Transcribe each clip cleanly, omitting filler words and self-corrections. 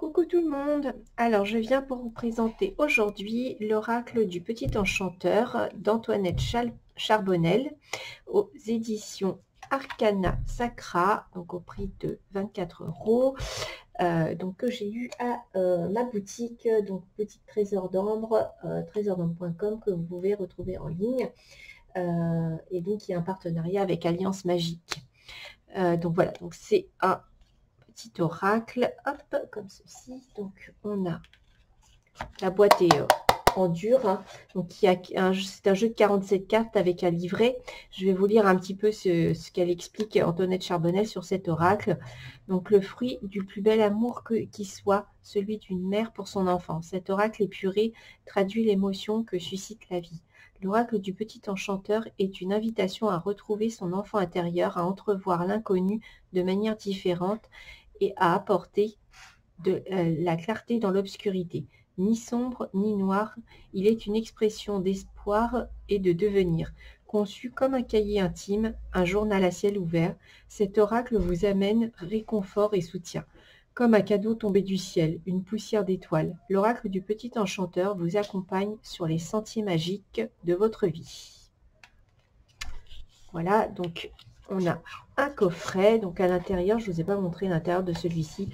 Coucou tout le monde. Alors, je viens pour vous présenter aujourd'hui l'oracle du petit enchanteur d'Antoinette Charbonnel aux éditions Arcana Sacra, donc au prix de 24 €, donc que j'ai eu à ma boutique, donc boutique Trésor d'Ambre, trésordambre.com, que vous pouvez retrouver en ligne, et donc il y a un partenariat avec Alliance Magique. Donc voilà, donc c'est un petit oracle, hop, comme ceci. Donc on a la boîte est en dur, hein. Donc c'est un jeu de 47 cartes avec un livret. Je vais vous lire un petit peu ce qu'elle explique, Antoinette Charbonnel, sur cet oracle. Donc le fruit du plus bel amour qui soit, celui d'une mère pour son enfant. Cet oracle épuré traduit l'émotion que suscite la vie. L'oracle du petit enchanteur est une invitation à retrouver son enfant intérieur, à entrevoir l'inconnu de manière différente et à apporter de la clarté dans l'obscurité. Ni sombre, ni noir, il est une expression d'espoir et de devenir. Conçu comme un cahier intime, un journal à ciel ouvert, cet oracle vous amène réconfort et soutien. Comme un cadeau tombé du ciel, une poussière d'étoiles, l'oracle du petit enchanteur vous accompagne sur les sentiers magiques de votre vie. Voilà, donc on a un coffret. Donc à l'intérieur, je ne vous ai pas montré l'intérieur de celui-ci.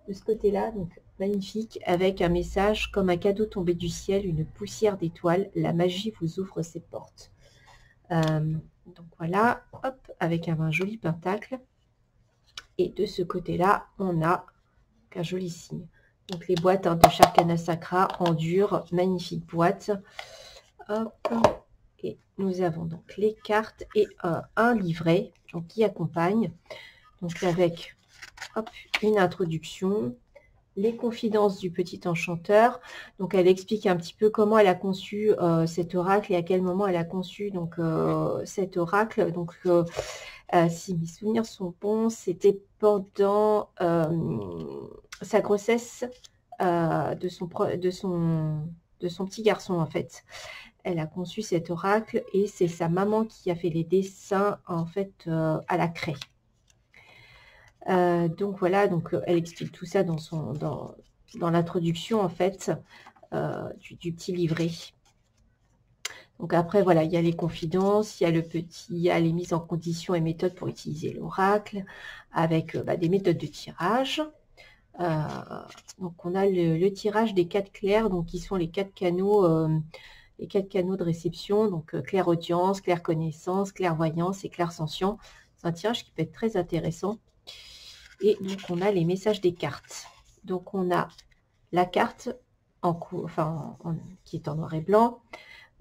De ce côté-là, donc magnifique, avec un message: comme un cadeau tombé du ciel, une poussière d'étoiles, la magie vous ouvre ses portes. Donc voilà, hop, avec un joli pentacle. Et de ce côté-là, on a un joli signe. Donc les boîtes, hein, de Arcana Sacra en dur, magnifique boîte. Hop. Et nous avons donc les cartes et un livret donc, qui accompagne. Donc avec hop, une introduction, les confidences du petit enchanteur. Donc elle explique un petit peu comment elle a conçu cet oracle et à quel moment elle a conçu donc cet oracle. Donc si mes souvenirs sont bons, c'était pendant sa grossesse de son petit garçon en fait. Elle a conçu cet oracle et c'est sa maman qui a fait les dessins en fait à la craie. Donc voilà, donc elle explique tout ça dans l'introduction en fait du petit livret. Donc après voilà, il y a les confidences, il y a les mises en condition et méthodes pour utiliser l'oracle avec des méthodes de tirage. Donc on a le tirage des 4 clairs, donc qui sont les 4 canaux. Les 4 canaux de réception, donc clairaudience, clairconnaissance, clairvoyance et clairsentient. C'est un tirage qui peut être très intéressant. Et donc, on a les messages des cartes. Donc, on a la carte qui est en noir et blanc.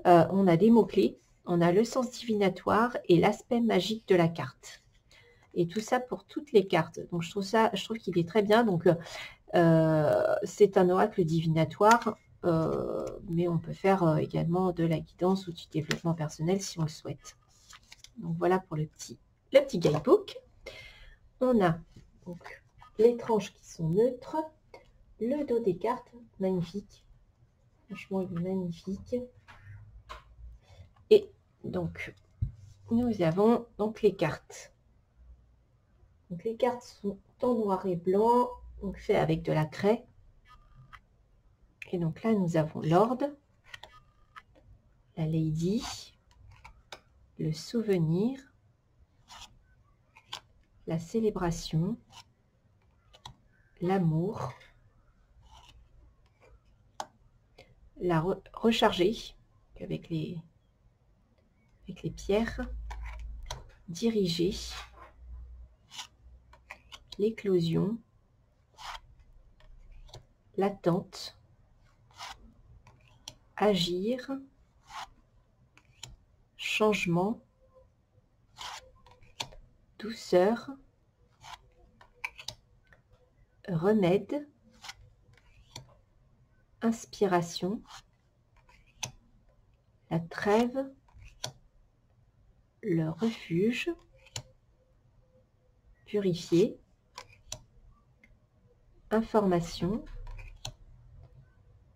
On a des mots-clés. On a le sens divinatoire et l'aspect magique de la carte. Et tout ça pour toutes les cartes. Donc, je trouve qu'il est très bien. Donc, c'est un oracle divinatoire. Mais on peut faire également de la guidance ou du développement personnel si on le souhaite. Donc voilà pour le petit guidebook. On a donc les tranches qui sont neutres, le dos des cartes, magnifique. Franchement, il est magnifique. Et donc, nous avons donc les cartes. Donc les cartes sont en noir et blanc, donc fait avec de la craie. Et donc là, nous avons Lord, la Lady, le souvenir, la célébration, l'amour, la recharger avec les pierres, diriger, l'éclosion, l'attente, agir, changement, douceur, remède, inspiration, la trêve, le refuge, purifier, information,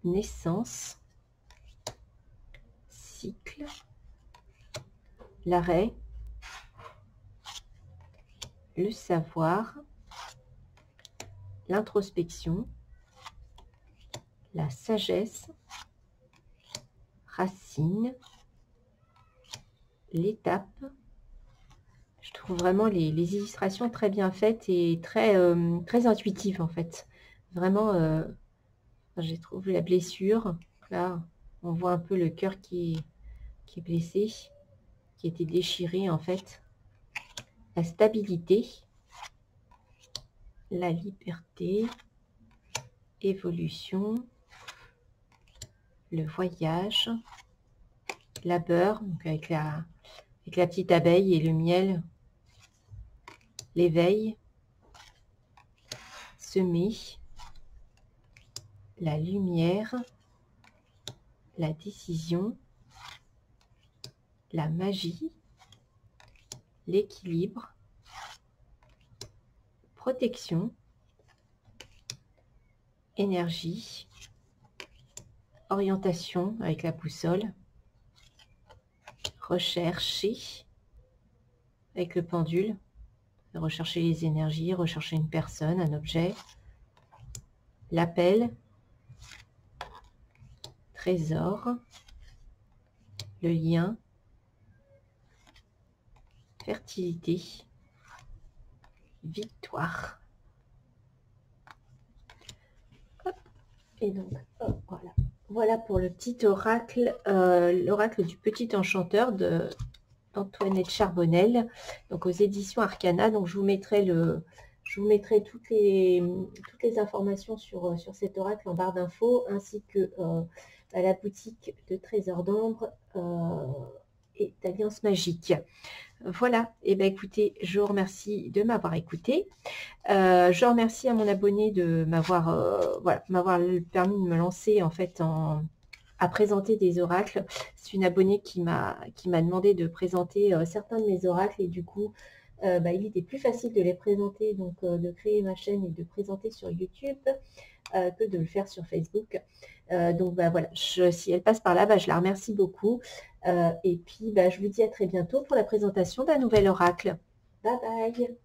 naissance, cycle, l'arrêt, le savoir, l'introspection, la sagesse, racine, l'étape. Je trouve vraiment les illustrations très bien faites et très intuitives en fait. Vraiment, j'ai trouvé la blessure. Là, on voit un peu le cœur qui est blessé, qui était déchiré en fait. La stabilité, la liberté, évolution, le voyage, labeur, donc avec la petite abeille et le miel, l'éveil, semer, la lumière, la décision, la magie, l'équilibre, protection, énergie, orientation avec la boussole, rechercher avec le pendule, rechercher les énergies, rechercher une personne, un objet, l'appel, trésor, le lien, fertilité, victoire. Hop. Et donc, hop, voilà. Voilà pour le petit oracle, l'oracle du petit enchanteur d'Antoinette Charbonnel, donc aux éditions Arcana. Donc je vous mettrai toutes les informations sur cet oracle en barre d'infos, ainsi que à la boutique de Trésor d'Ambre et d'Alliance Magique. Voilà, et bien écoutez, je vous remercie de m'avoir écouté. Je remercie à mon abonné de m'avoir permis de me lancer en fait à présenter des oracles. C'est une abonnée qui m'a demandé de présenter certains de mes oracles, et du coup il était plus facile de les présenter, donc de créer ma chaîne et de présenter sur YouTube que de le faire sur Facebook. Donc voilà, si elle passe par là, je la remercie beaucoup. Et puis je vous dis à très bientôt pour la présentation d'un nouvel oracle. Bye bye.